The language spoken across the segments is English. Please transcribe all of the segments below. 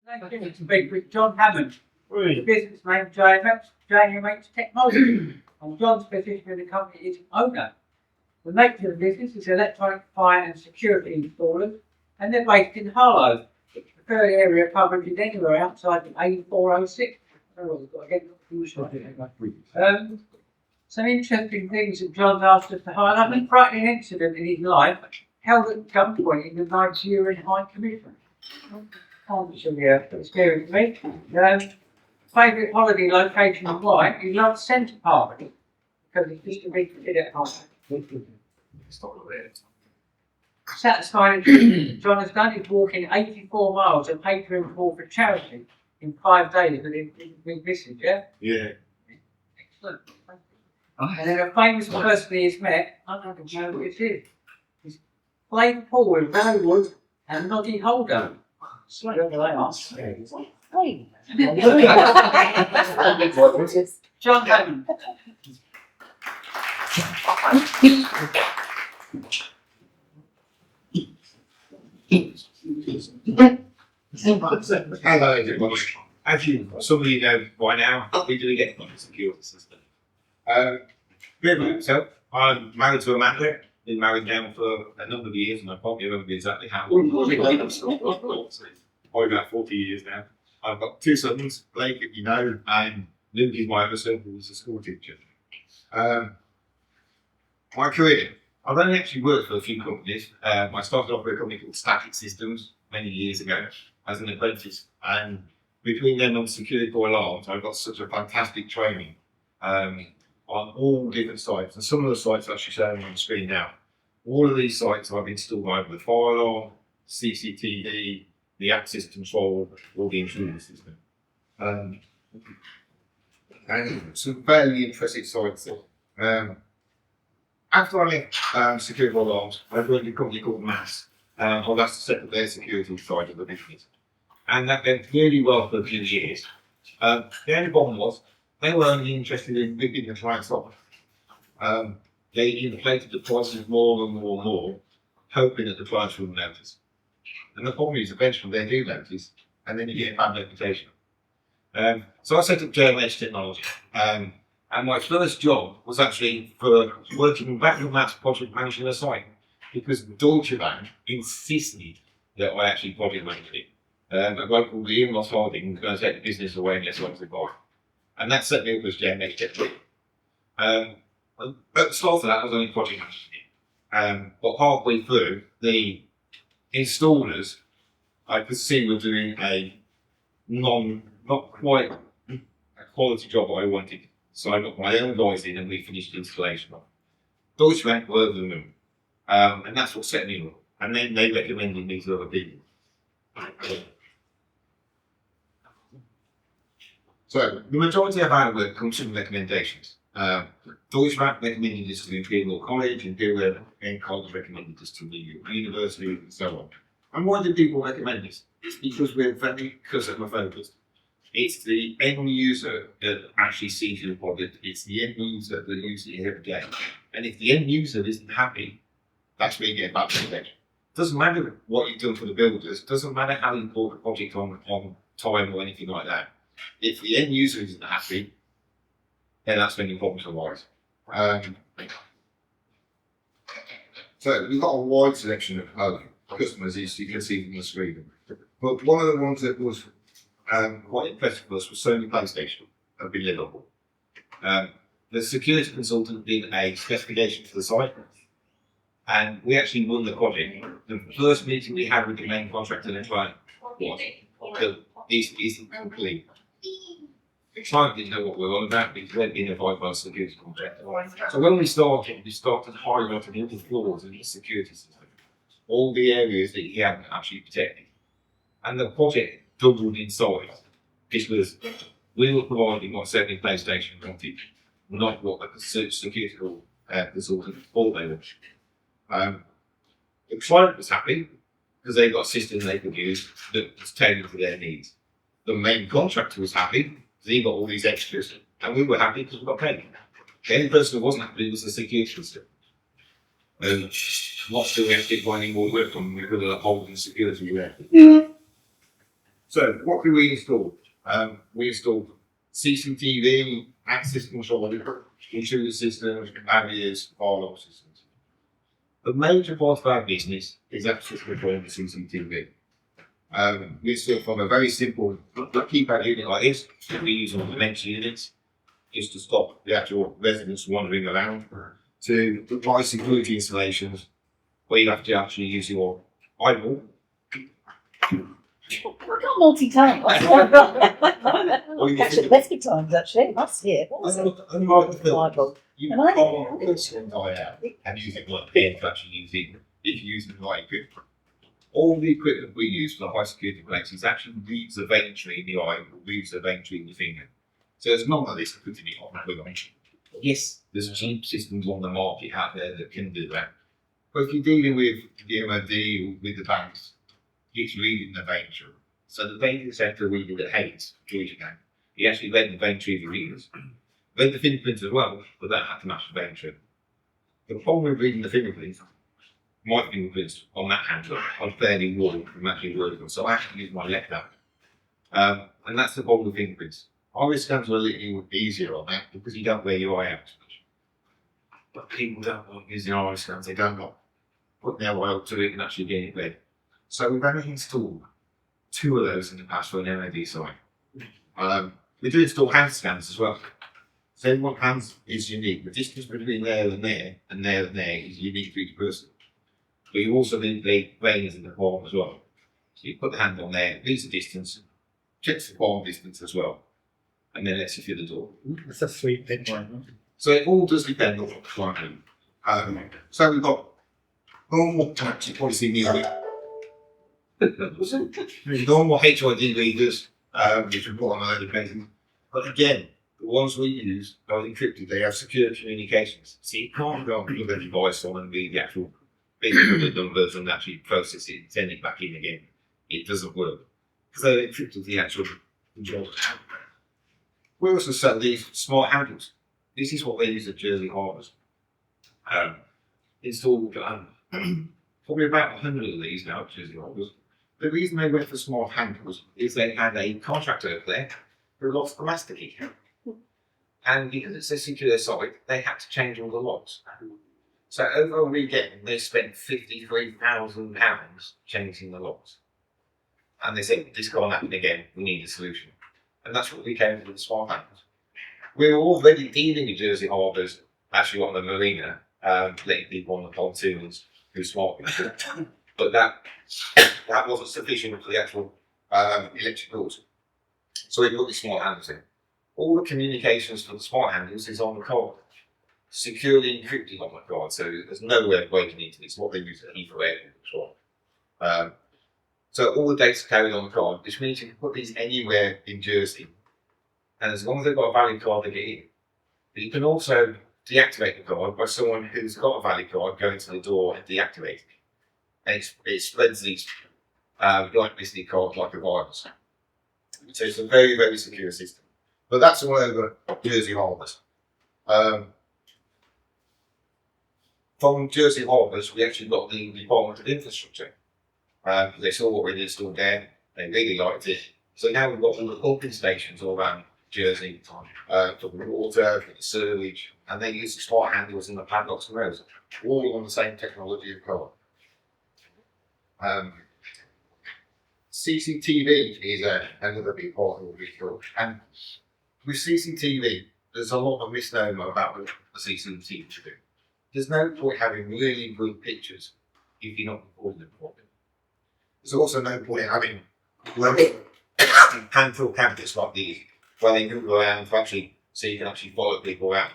Thank you. To speak with John Hammond, the business name JHM Technology, and John's position in the company is owner. The nature of the business is electronic fire and security installers, and they're based in Harlow. The preferred area coverage is anywhere outside the A406. Some interesting things that John's asked us to highlight. A frightening incident in his life held at gunpoint in the Nigerian High Commission. It's scary to me. Favourite holiday location and why? He loves Centre Park because it's just a big kid at home. Satisfying John has done is walking 84 miles and catering for charity in 5 days with his missus, yeah? Yeah. Excellent. And then a famous person he's met, I don't know who it is. He's played pool with Brentwood and Noddy Holder. Whoever they are. John Hammond. Hello everybody. As you some of you know by now, we do get a security system. Bit about myself. I'm married to Amanda. Been married now for a number of years, and I can't remember exactly how long. Probably about 40 years now. I've got 2 sons, Blake, if you know, and Luke is my other son, who's a school teacher. My career. I've only actually worked for a few companies. I started off with a company called Static Systems many years ago as an apprentice, and between them and security alarms, I've got such a fantastic training on all different sites, and some of the sites are actually showing on the screen now. All of these sites I've installed either the fire alarm, CCTV, the access control, or the intrusion system. And some fairly impressive sites there. After I left security alarms, I joined a company called Mass. I was asked to set up their security side of the business. And that went really well for a few years. The only problem was, they were only interested in ripping the clients off. They inflated the prices more and more and more, hoping that the clients wouldn't notice. And the problem is, eventually they do notice, and then you get a bad reputation. So I set up JHM Technology. And my first job was actually for working back on that project managing a site, because Deutsche Bank insisted that I actually project managed it. A guy called Ian Ross Harding was going to take the business away unless I was involved. And that set me up as JHM Technology. At the start of that, I was only project managing it. But halfway through, the installers, I could see were doing a not quite a quality job that I wanted. So I got my own guys in and we finished the installation. Deutsche Bank were over the moon. And that's what set me up. And then they recommended me to other people. So the majority of our work comes from recommendations. Deutsche Bank recommended us to Imperial College, Imperial College recommended us to the university, and so on. And why do people recommend this? It's because we're very customer focused. It's the end user that actually sees your product. It's the end user that uses it every day. And if the end user isn't happy, that's where you get bad reputation. Doesn't matter what you've done for the builders. Doesn't matter how you bought the project on time or anything like that. If the end user isn't happy, then that's when your problems arise. So we've got a wide selection of customers, as you can see from the screen. But one of the ones that was quite impressive for us was Sony PlayStation at Liverpool. The security consultant did a specification for the site, and we actually won the project. The first meeting we had with the main contractor and client was, this isn't complete. The client didn't know what we were on about because they'd been advised by a security contractor. So when we started highlighting all the flaws in his security system, all the areas that he hadn't actually protected. And the project doubled in size because we were providing what Sony PlayStation wanted, not what the security consultant thought they wanted. The client was happy because they got a system they could use that was tailored to their needs. The main contractor was happy because he got all these extras, and we were happy because we got paid. The only person who wasn't happy was the security system. Not doing anything for any more work on because of the whole security there. So what do we install? We installed CCTV, access control, intruder systems, barriers, fire alarm systems. The major part of our business is access control and CCTV. We start from a very simple keypad unit like this that we use on dementia units, just to stop the actual residents wandering around, to high security installations where you have to actually use your eyeball. I can't multitask. Actually, many times actually. That's it. What was it? Unlike the film, Bible. you And I- can't push an eye out and use it like pen to actually use it if you use the right equipment. All the equipment we use for the high security places actually reads the vein tree in the eye, or reads the vein tree in the finger. So there's none of this putting it on the eye. Yes, there's cheap systems on the market out there that can do that. But if you're dealing with the MOD or with the banks, it's reading the vein tree. So the vein centre reading the Hayes, Georgia gang, he actually read the vein tree of the readers. Read the fingerprints as well, but that had to match the vein tree. The problem with reading the fingerprints, my fingerprints on that handle are fairly raw from actually working, so I have to use my left hand. And that's the problem with fingerprints. Iris scans are a little easier on that because you don't wear your eye out as much. But people don't like using iris scans, they don't like putting their eye up to it and actually getting it read. So we've only installed 2 of those in the past for an MOD site. We do install hand scans as well. So everyone's hands is unique. The distance between there and there and there and there is unique for each person. But you also need the veins in the palm as well. So you put the hand on there, reads the distance, checks the palm distance as well, and then lets you through the door. It's a sweet picture. So it all does depend on what the client needs. So we've got normal types, you probably see me on it. Normal HID readers, which we put on a load of painting. But again, the ones we use are encrypted, they have secure communications. So you can't go and plug a device on and read the actual bit of the numbers and actually process it and send it back in again. It doesn't work. Because they're encrypted the actual controls. We also sell these smart handles. This is what they use at Jersey Harbours. Installed probably about 100 of these now at Jersey Harbours. The reason they went for smart handles is they had a contractor over there who lost the master key. And because it's a secure site, they had to change all the locks. So over a weekend, they spent £53,000 changing the locks. And they said, this can't happen again, we need a solution. And that's what we came with the smart handles. We were already dealing with Jersey Harbours, actually on the marina, letting people on the pontoons do smart handles. But that wasn't sufficient for the actual electric bills. So we put the smart handles in. All the communications for the smart handles is on the card, securely encrypted on the card, so there's no way of breaking into it. It's what they use at Heathrow Airport as well. So all the data's carried on the card, which means you can put these anywhere in Jersey, and as long as they've got a valid card, they get in. But you can also deactivate the card by someone who's got a valid card going to the door and deactivate it. And it spreads these blacklisted cards like a virus. So it's a very, very secure system. But that's all over Jersey Harbours. From Jersey Harbours, we actually got the Department of Infrastructure. They saw what we'd installed there, they really liked it. So now we've got all the pumping stations all around Jersey, for the water, for the sewage, and they use the smart handles and the padlocks and those, all on the same technology of card. CCTV is another big part of what we do. And with CCTV, there's a lot of misnomer about what the CCTV should do. There's no point having really good pictures if you're not recording them properly. There's also no point having hand-filled cameras like these, where they move around to actually, so you can actually follow people around.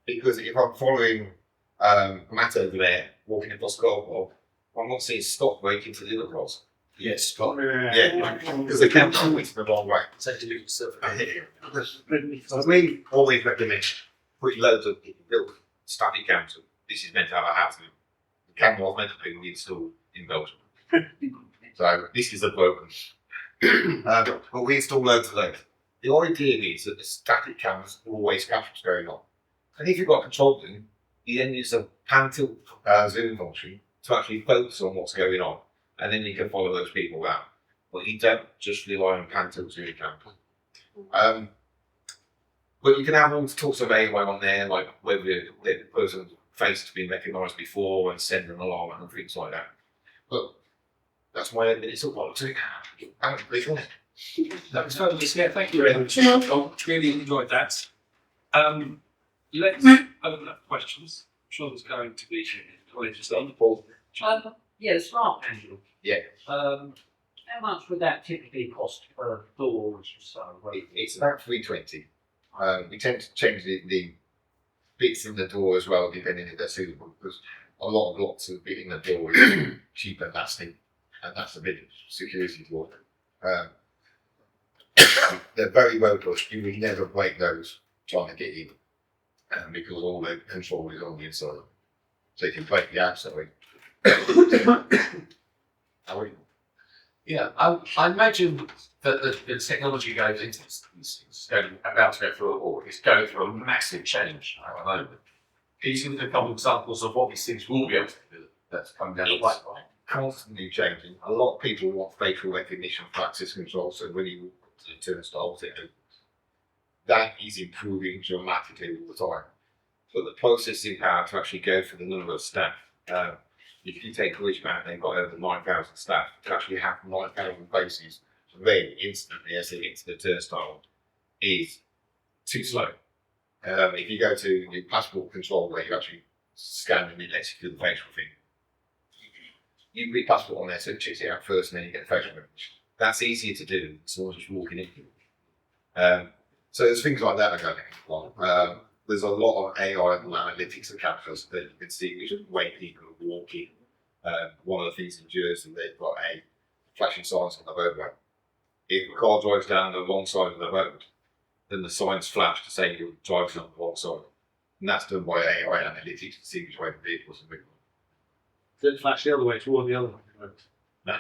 Because if I'm following Matt over there, walking across the car park, I'm not seeing stop braking to the other cars. Yes, stop. Yeah, because they can't go the wrong way. So we always recommend putting loads of built static cams. This is meant to have a house. The camera was meant to be installed in Belgium. So this is a broken. But we install loads of those. The idea is that the static cameras always capture what's going on. And if you've got a control room, you then use a pan tilt zoom function to actually focus on what's going on. And then you can follow those people around. but you don't just rely on Pantos in your camp. But you can have all sorts of AI on there, like whether the person's face has been recognised before and send an alarm and things like that. But that's my 8 minutes of politics. That was fabulous. Yeah, thank you very much. I really enjoyed that. Let's open up questions. I'm sure there's going to be colleges on the board. Yeah, the smart panel. Yeah. How much would that typically cost per door or so? It's about 320. We tend to change the bits in the door as well, depending if they're suitable, because a lot of lots of bit in the door is cheaper than that thing, and that's a bit of security door. They're very robust. You will never break those trying to get in, because all the control is on the inside. So if you break the outside, Yeah, I imagine that the technology goes into this, it's about to go through a war. It's going through a massive change at the moment. Can you give a couple of examples of what these things will be able to do that's coming down the pipeline? constantly changing. A lot of people want facial recognition for access control, so when you walk to the turnstiles, it opens. That is improving dramatically all the time. But the processing power to actually go for the number of staff, if you take Bridgeman, they've got over 9,000 staff, to actually have 9,000 faces read instantly as they get to the turnstile is too slow. If you go to the passport control where you actually scan and it lets you do the facial thing, you put your passport on there, so it checks it out first, and then you get the facial recognition. That's easier to do, so just walking in. So there's things like that are going on. There's a lot of AI and analytics of cameras that you can see which is the way people are walking. One of the things in Jersey, they've got a flashing signs on the roadway. If a car drives down the wrong side of the road, then the signs flash to say you're driving on the wrong side. And that's done by AI analytics to see which way the vehicles are moving. Did it flash the other way toward the other way? No.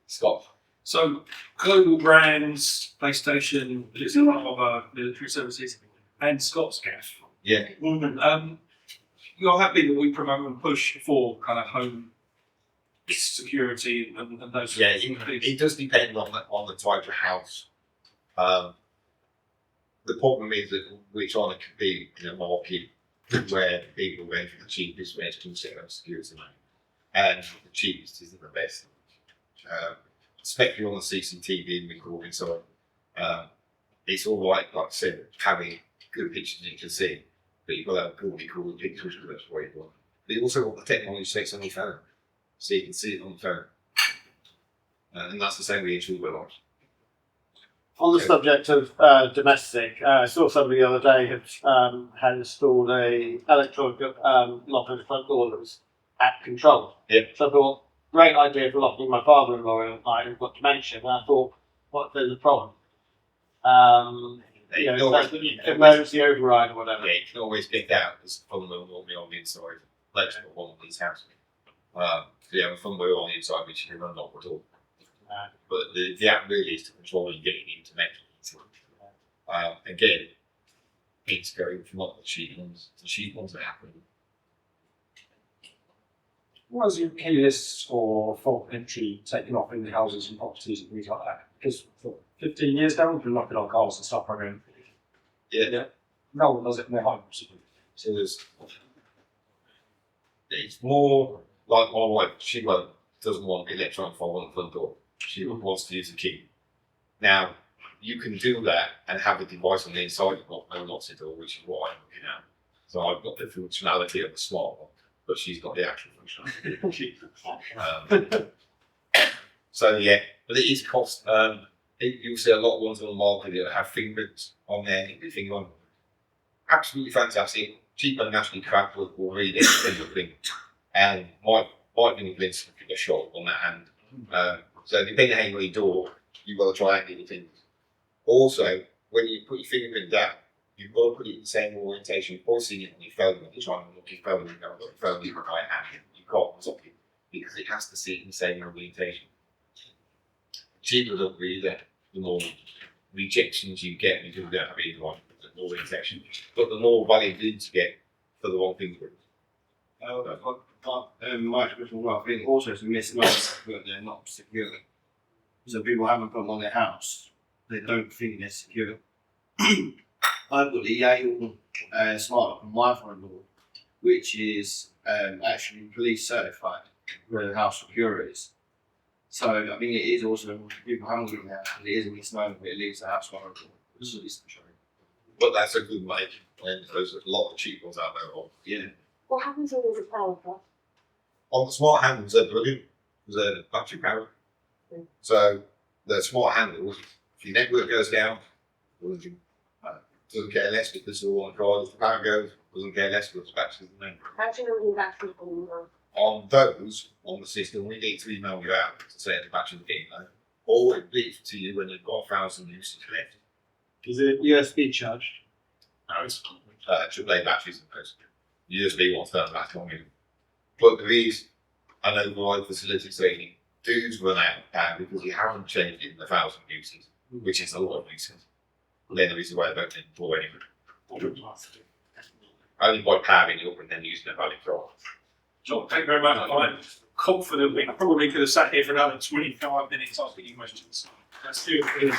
Scott. So, global brands, PlayStation, it's a lot of military services, and Scott's Gaff. Yeah. You're happy that we promote and push for kind of home security and those Yeah, sorts of things. it does depend on the type of house. The problem is that we're trying to compete in a market where people are going for the cheapest way to set up security, and the cheapest isn't the best. Especially on the CCTV and recording side, it's all right, like I said, having good pictures you can see, but you've got to have good recording pictures because that's what you want. But you also want the technology sets on your phone, so you can see it on the phone. And that's the same with your children. On the subject of domestic, I saw somebody the other day had installed a electronic lock on the front door that was at control. Yeah. So I thought, great idea for locking my father-in-law in at night who's got dementia. And I thought, what if there's a problem? Emergency override or whatever. Yeah, you can always pick out there's a phone wheel normally on the inside. Let's put one of these houses. So you have a phone wheel on the inside which you can unlock the door. But the app really is to control you getting into metro. Again, it's going from not the cheap ones to cheap ones that happen. Was your key lists for fault entry taken off in the houses and properties and things like that? Because for 15 years now, we've been knocking on cars and stuff again. Yeah. No one does it in their homes. So it's more like my wife, she doesn't want electronic phone on the front door. She wants to use a key. Now, you can do that and have a device on the inside of no locks the door, which is what I'm looking at. So I've got the functionality of the smart one, but she's got the actual functionality. So yeah, but it is cost. You'll see a lot of ones on the market that have fingerprints on there, finger on. Absolutely fantastic. Cheaper than actually crap will read it fingerprint. And my fingerprints took a shot on that hand. So depending on how you read door, you've got to try and get your fingers. Also, when you put your fingerprint down, you've got to put it in the same orientation. You're seeing it on your phone when you're trying to look at your phone, you've got your phone in your right hand. You can't stop it because it has to see it in the same orientation. Cheaper don't read that. The more rejections you get, you don't have either one, the more rejection. But the more value you get for the wrong fingerprint. My expression, well, I think also it's a misnomer that they're not secure. So people haven't put them on their house. They don't think they're secure. I've got the Yale smart lock on my front door, which is actually police certified where how secure it is. So I mean, it is also people haven't got that, and it is a misnomer that it leaves the house vulnerable. This is the truth. But that's a good way. And there's a lot of cheap ones out there. Yeah. What happens when there's a power cut? On the smart handles, they're brilliant. They're battery powered. So the smart handles, if your network goes down, doesn't care less because the one car, if the power goes, doesn't care less because the battery's in there. How do you know when that's people? On those, on the system, we need to email you out to say the battery's in there. Or it leaves to you when they've got 1,000 uses left. Is it USB charged? No, it's AAA batteries in post. USB wants to turn back on you. But these, an override facility saying, dudes run out of power because you haven't changed it in 1,000 uses, which is a lot of uses. Then there is a way about it for anyone. Only by powering it up and then using a valid drive. John, thank you very much. I'm confident we probably could have sat here for another 25 minutes asking you questions. Let's do it.